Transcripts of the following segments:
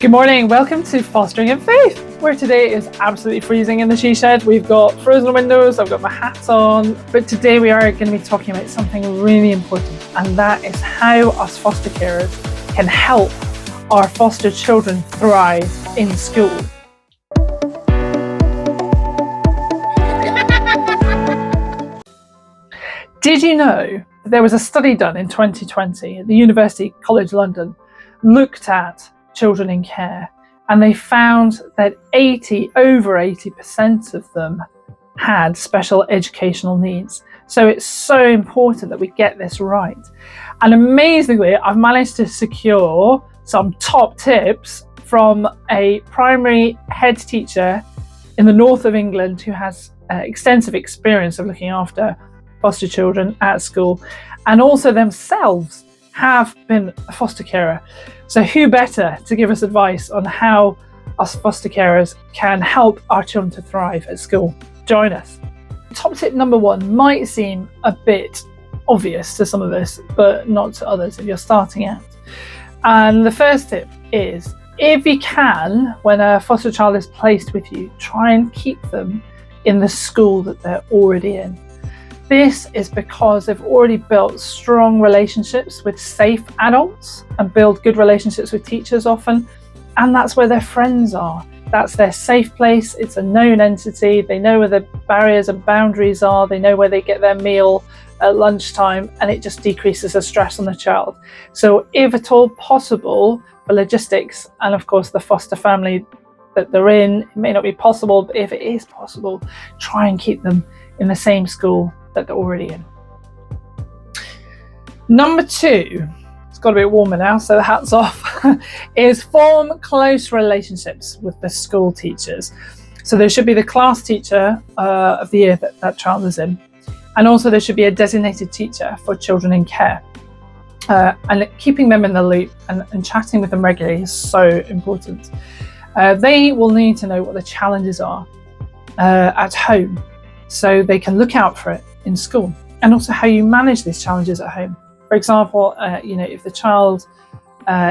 Good morning, welcome to Fostering in Faith, where today is absolutely freezing in the she shed. We've got frozen windows, I've got my hat on, but today we are going to be talking about something really important, and that is how us foster carers can help our foster children thrive in school. Did you know that there was a study done in 2020 at the University College London, looked at children in care, and they found that over 80% of them had special educational needs. So it's so important that we get this right. And amazingly, I've managed to secure some top tips from a primary head teacher in the north of England who has extensive experience of looking after foster children at school, and also themselves have been a foster carer. So who better to give us advice on how us foster carers can help our children to thrive at school? Join us. Top tip number one might seem a bit obvious to some of us, but not to others if you're starting out. And the first tip is, if you can, when a foster child is placed with you, try and keep them in the school that they're already in. This is because they've already built strong relationships with safe adults and build good relationships with teachers often, and that's where their friends are. That's their safe place. It's a known entity. They know where the barriers and boundaries are. They know where they get their meal at lunchtime, and it just decreases the stress on the child. So if at all possible, for logistics and of course the foster family that they're in, it may not be possible, but if it is possible, try and keep them in the same school that they're already in. Number two, it's got a bit warmer now, so the hat's off, is form close relationships with the school teachers. So there should be the class teacher of the year that child is in, and also there should be a designated teacher for children in care. And keeping them in the loop and chatting with them regularly is so important. They will need to know what the challenges are at home, so they can look out for it in school, and also how you manage these challenges at home. For example, if the child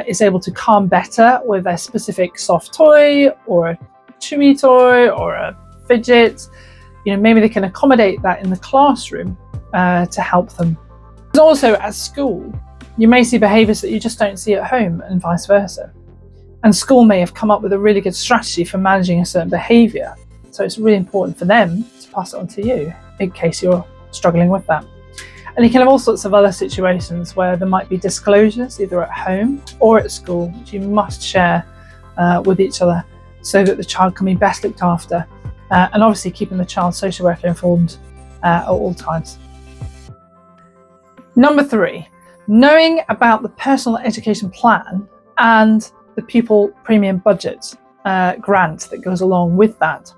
is able to calm better with a specific soft toy or a chewy toy or a fidget, maybe they can accommodate that in the classroom to help them. Also at school, you may see behaviours that you just don't see at home, and vice versa. And school may have come up with a really good strategy for managing a certain behaviour. So it's really important for them to pass it on to you in case you're struggling with that. And you can have all sorts of other situations where there might be disclosures either at home or at school, which you must share with each other so that the child can be best looked after, and obviously keeping the child's social worker informed at all times. Number three, knowing about the personal education plan and the pupil premium budget grant that goes along with that.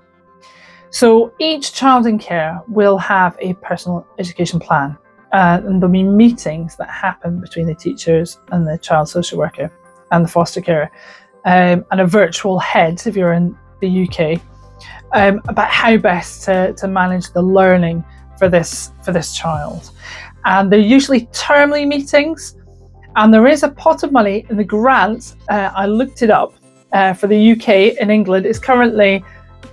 So each child in care will have a personal education plan, and there'll be meetings that happen between the teachers and the child social worker and the foster carer, and a virtual head if you're in the UK, about how best to manage the learning for this child. And they're usually termly meetings, and there is a pot of money in the grant. I looked it up for the UK. In England, it's currently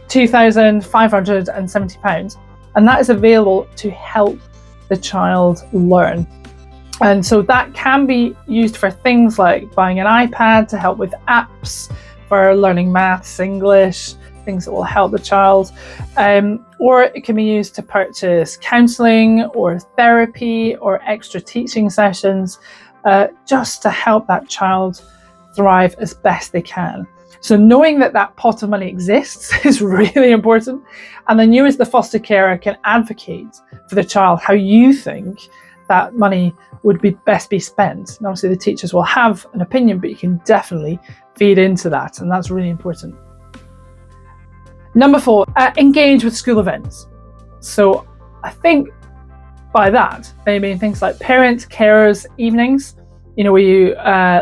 £2,570, and that is available to help the child learn. And so that can be used for things like buying an iPad to help with apps for learning maths, English, things that will help the child, or it can be used to purchase counselling or therapy or extra teaching sessions, just to help that child thrive as best they can. So knowing that pot of money exists is really important. And then you as the foster carer can advocate for the child how you think that money would be best be spent. And obviously the teachers will have an opinion, but you can definitely feed into that. And that's really important. Number four, engage with school events. So I think by that, they mean things like parent carers evenings, where you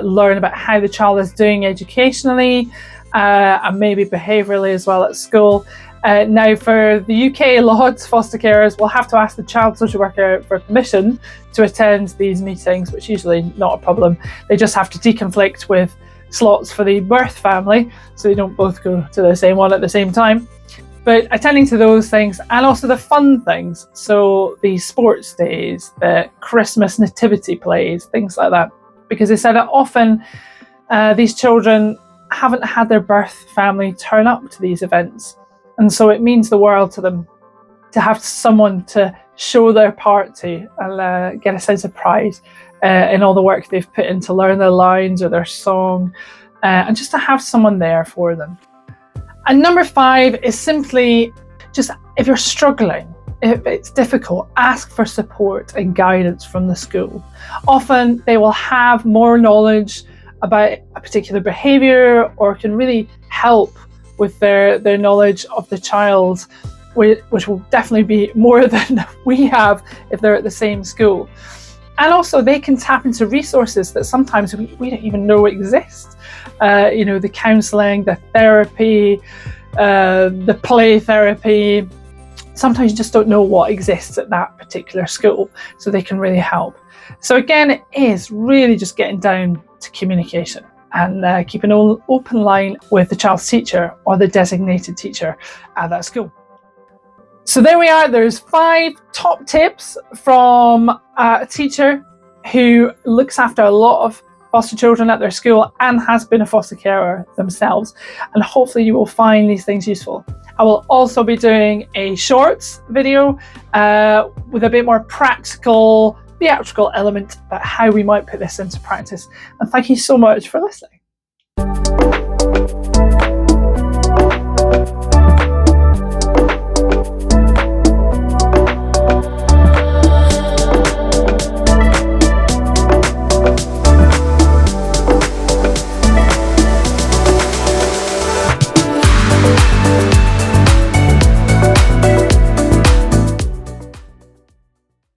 learn about how the child is doing educationally and maybe behaviourally as well at school. Now for the UK, lots of foster carers will have to ask the child social worker for permission to attend these meetings, which is usually not a problem. They just have to deconflict with slots for the birth family, so they don't both go to the same one at the same time. But attending to those things, and also the fun things, so the sports days, the Christmas nativity plays, things like that. Because they said that often these children haven't had their birth family turn up to these events. And so it means the world to them to have someone to show their part to and get a sense of pride in all the work they've put in to learn their lines or their song, and just to have someone there for them. And number 5 is simply just, if you're struggling, if it's difficult, ask for support and guidance from the school. Often they will have more knowledge about a particular behaviour, or can really help with their knowledge of the child, which will definitely be more than we have if they're at the same school. And also they can tap into resources that sometimes we don't even know exist. The counselling, the therapy, the play therapy. Sometimes you just don't know what exists at that particular school, so they can really help. So again, it is really just getting down to communication and keep an open line with the child's teacher or the designated teacher at that school. So there we are. There's 5 top tips from a teacher who looks after a lot of foster children at their school and has been a foster carer themselves. And hopefully you will find these things useful. I will also be doing a shorts video with a bit more practical, theatrical element about how we might put this into practice. And thank you so much for listening.